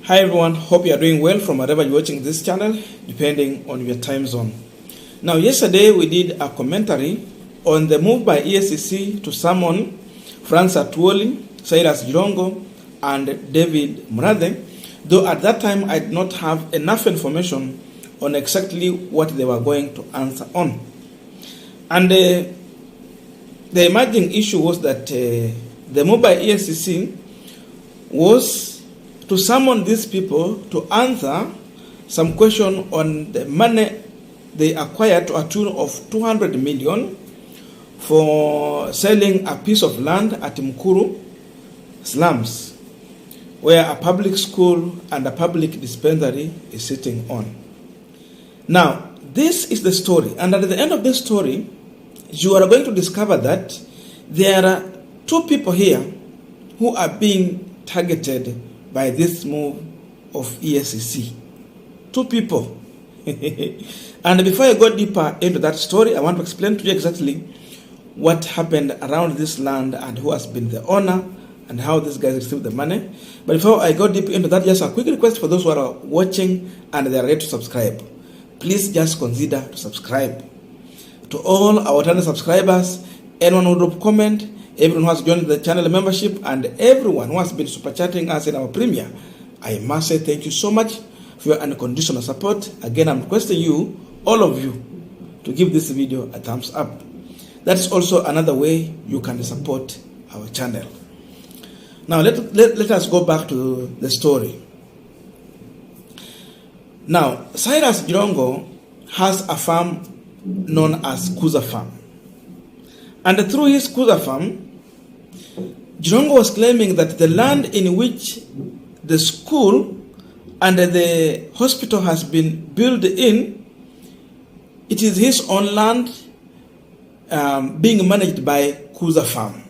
Hi everyone, hope you are doing well from wherever you're watching this channel, depending on your time zone. Now yesterday we did a commentary on the move by EACC to summon Francis Atwoli, Cyrus Jirongo, and David Murathe, though at that time I did not have enough information on exactly what they were going to answer on. And the emerging issue was that the move by EACC was to summon these people to answer some question on the money they acquired to a tune of 200 million for selling a piece of land at Mukuru slums, where a public school and a public dispensary is sitting on. Now, this is the story, and at the end of this story, you are going to discover that there are two people here who are being targeted by this move of EACC. Two people. And before I go deeper into that story, I want to explain to you exactly what happened around this land and who has been the owner and how these guys received the money. But before I go deep into that, just a quick request for those who are watching and they are ready to subscribe. Please just consider to subscribe. To all our channel subscribers, anyone who drop comment, everyone who has joined the channel membership, and everyone who has been super chatting us in our premiere, I must say thank you so much for your unconditional support. Again, I'm requesting you, all of you, to give this video a thumbs up. That's also another way you can support our channel. Now, let us go back to the story. Now, Cyrus Jirongo has a farm known as Kuza Farm. And through his Kuza Farm, Jirongo was claiming that the land in which the school and the hospital has been built in, it is his own land being managed by Kuza Farm.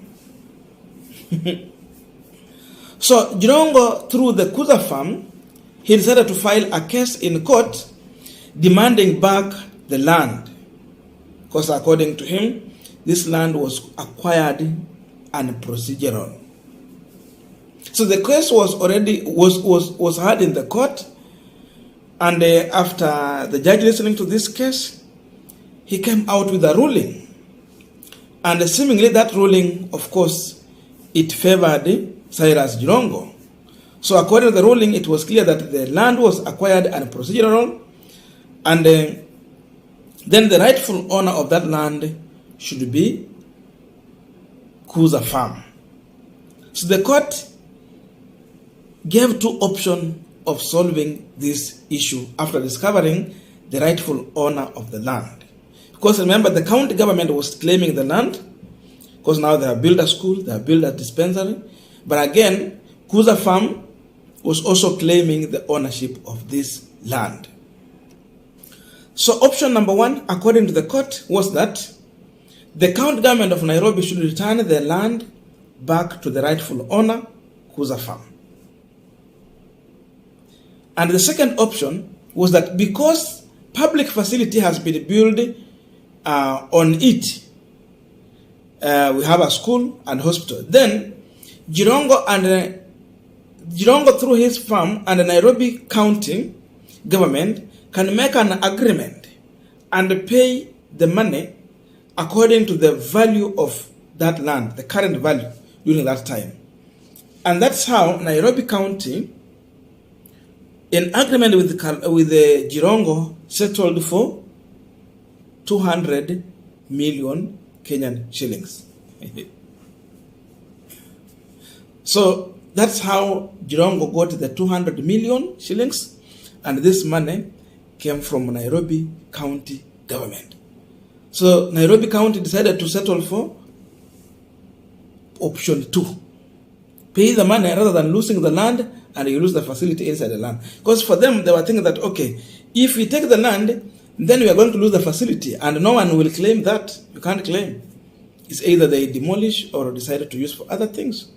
So Jirongo, through the Kuza Farm, he decided to file a case in court demanding back the land, because according to him, this land was acquired and procedural. So the case was already was heard in the court, and after the judge listening to this case, he came out with a ruling, and seemingly that ruling, of course, it favored Cyrus Jirongo. So according to the ruling, it was clear that the land was acquired and procedural, and then the rightful owner of that land should be Kuza Farm. So the court gave two options of solving this issue after discovering the rightful owner of the land. Because remember, the county government was claiming the land, because now they have built a school, they have built a dispensary. But again, Kuza Farm was also claiming the ownership of this land. So option number one, according to the court, was that the county government of Nairobi should return the land back to the rightful owner, Kuza Farm. And the second option was that because public facility has been built on it, we have a school and hospital, then Jirongo through his farm and the Nairobi County government can make an agreement and pay the money according to the value of that land, the current value during that time. And that's how Nairobi County, in agreement with the Jirongo, settled for 200 million Kenyan shillings. So that's how Jirongo got the 200 million shillings, and this money came from Nairobi County government. So Nairobi County decided to settle for option 2. Pay the money rather than losing the land and you lose the facility inside the land. Because for them, they were thinking that, okay, if we take the land, then we are going to lose the facility and no one will claim that. You can't claim. It's either they demolish or decided to use for other things.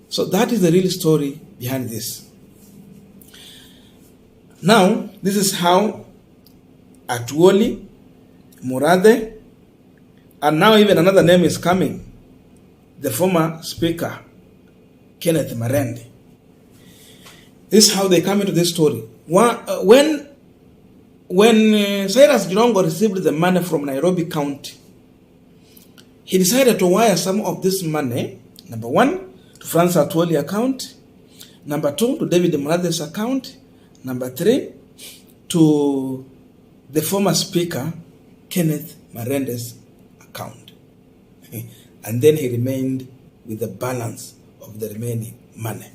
So that is the real story behind this. Now, this is how Atwoli, Murathe, and now even another name is coming, the former speaker, Kenneth Marende. This is how they come into this story. When Cyrus Jirongo received the money from Nairobi County, he decided to wire some of this money, number 1, to Francis Atwoli account, number 2, to David Murathe's account, number 3, to the former speaker, Kenneth Marende's account. And then he remained with the balance of the remaining money.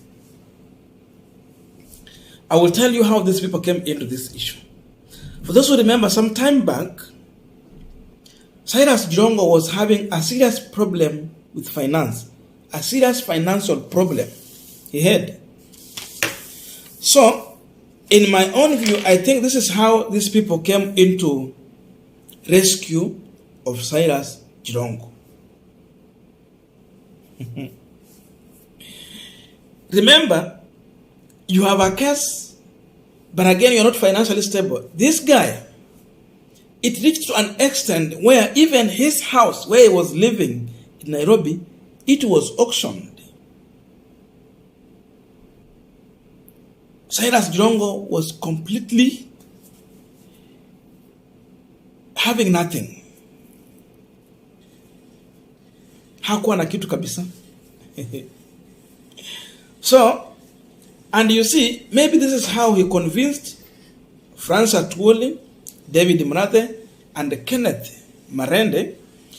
I will tell you how these people came into this issue. For those who remember, some time back, Cyrus Jirongo was having a serious problem with finance, a serious financial problem he had. So, in my own view, I think this is how these people came into rescue of Cyrus Jirongo. Remember, you have a case, but again, you're not financially stable. This guy, it reached to an extent where even his house, where he was living in Nairobi, it was auctioned. Cyrus Jirongo was completely having nothing. Hakuwa na kitu kabisa. So, and you see, maybe this is how he convinced Francis Atwoli, David Murathe, and Kenneth Marende,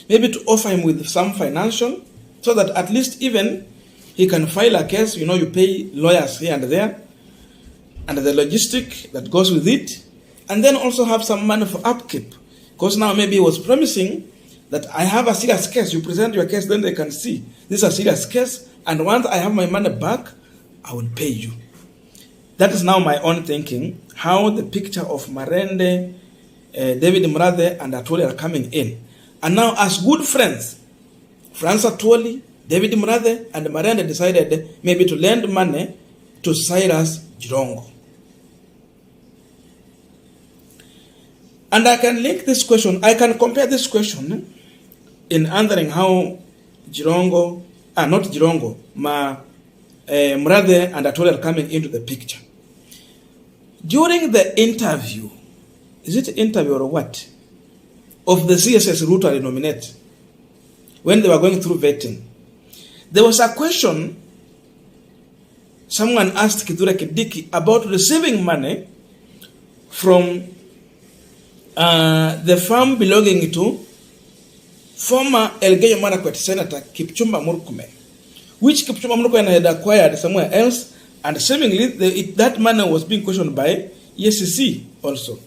maybe to offer him with some financial, so that at least even he can file a case. You know, you pay lawyers here and there, and the logistic that goes with it, and then also have some money for upkeep. Because now maybe he was promising that I have a serious case. You present your case, then they can see this is a serious case, and once I have my money back, I will pay you. That is now my own thinking, how the picture of Marende, David Murathe, and Atwoli are coming in. And now, as good friends, Francis Atwoli, David Murathe, and Marende decided maybe to lend money to Cyrus Jirongo. And I can link this question, I can compare this question in answering how Jirongo, not Jirongo, Murathe and Atwoli are coming into the picture. During the interview, is it interview or what, of the CSS Ruto nominate, when they were going through vetting, there was a question someone asked Kithure Kindiki about receiving money from the farm belonging to former Elgeyo Marakwet Senator Kipchumba Murkomen, which Kipchumba Murkomen had acquired somewhere else, and seemingly that money was being questioned by EACC also.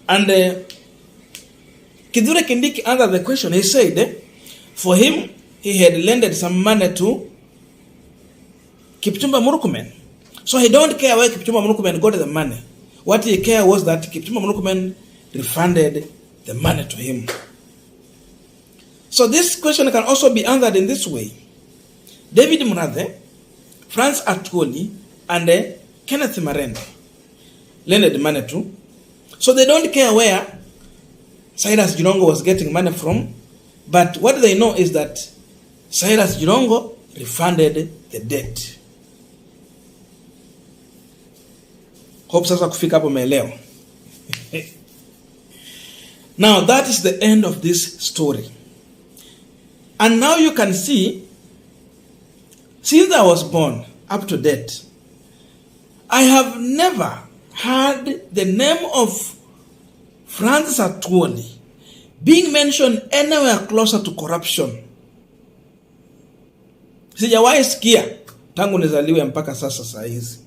And Kithure Kindiki answered the question. He said, for him, he had lended some money to Kipchumba Murkomen. So he don't care where Kipchumba Murkomen got the money. What he cared was that Kipchumba Murkomen refunded the money to him. So this question can also be answered in this way. David Murathe, Francis Atwoli, and Kenneth Marende lended money to. So they don't care where Cyrus Jirongo was getting money from, but what they know is that Cyrus Jirongo refunded the debt. Hope sasa kufika hapo umeelewa. Now that is the end of this story. And now you can see, since I was born up to date, I have never heard the name of Francis Atwoli being mentioned anywhere closer to corruption. Sijawahi sikia tangu nizaliwe mpaka sasa saa hizi.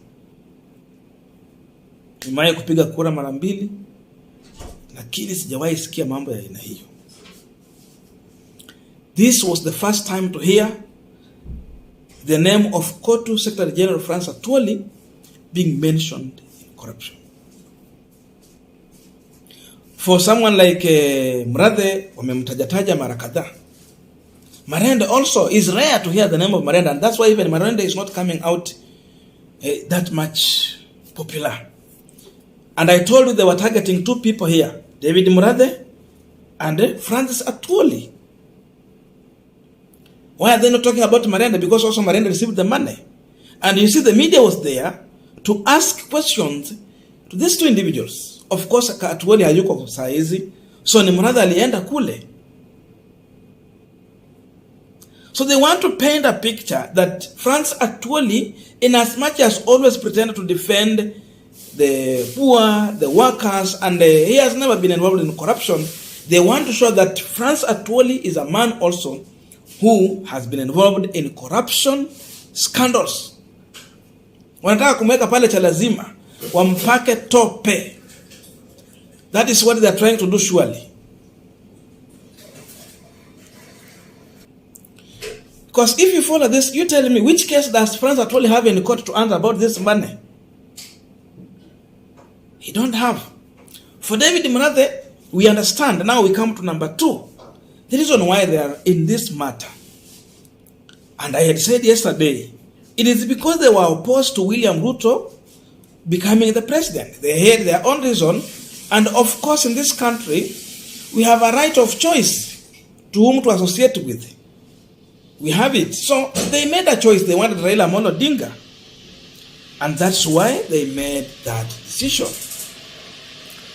Nimewahi kupiga kura mara 2, lakini sijawahi sikia mambo ya aina hiyo. This was the first time to hear the name of Kotu Secretary General Francis Atwoli being mentioned in corruption. For someone like Murathe, wamemtajataja mara kadhaa. Marende also is rare to hear the name of Marende, and that's why even Marende is not coming out that much popular. And I told you they were targeting 2 people here, David Murathe and Francis Atwoli. Why are they not talking about Marende? Because also Marende received the money. And you see the media was there to ask questions to these two individuals. Of course, Atwoli hayuko saa hizi, so ni Murathe alienda kule. So they want to paint a picture that Francis Atwoli, in as much as always pretended to defend the poor, the workers, and he has never been involved in corruption, they want to show that Francis Atwoli is a man also who has been involved in corruption scandals. Wanataka kumweka pale cha lazima, wampake tope. That is what they are trying to do surely. Because if you follow this, you tell me, which case does Francis Atwoli have in court to answer about this money? He don't have. For David Murathe, we understand. Now we come to number 2. The reason why they are in this matter. And I had said yesterday, it is because they were opposed to William Ruto becoming the president. They had their own reason. And of course, in this country, we have a right of choice to whom to associate with. We have it. So they made a choice. They wanted railaodinga. And that's why they made that decision.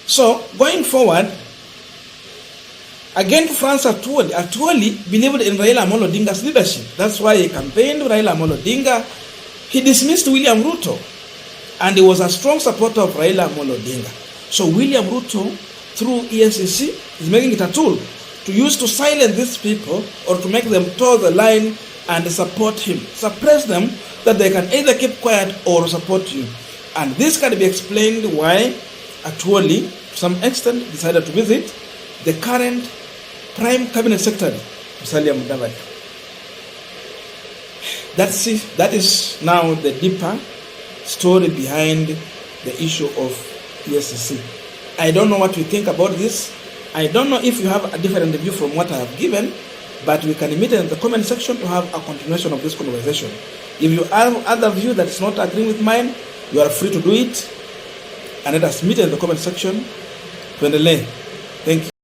So going forward, again, Francis Atwoli believed in railaodinga's leadership. That's why he campaigned railaodinga. He dismissed William Ruto. And he was a strong supporter of railaodinga. So William Ruto, through EACC, is making it a tool to use to silence these people or to make them toe the line and support him. Suppress them that they can either keep quiet or support you. And this can be explained why Atwoli, to some extent, decided to visit the current Prime Cabinet Secretary, Musalia Mudavadi. That is now the deeper story behind the issue of EACC. I don't know what you think about this. I don't know if you have a different view from what I have given, but we can meet in the comment section to have a continuation of this conversation. If you have other view that is not agreeing with mine, you are free to do it. And let us meet in the comment section. Tuendelee. Thank you.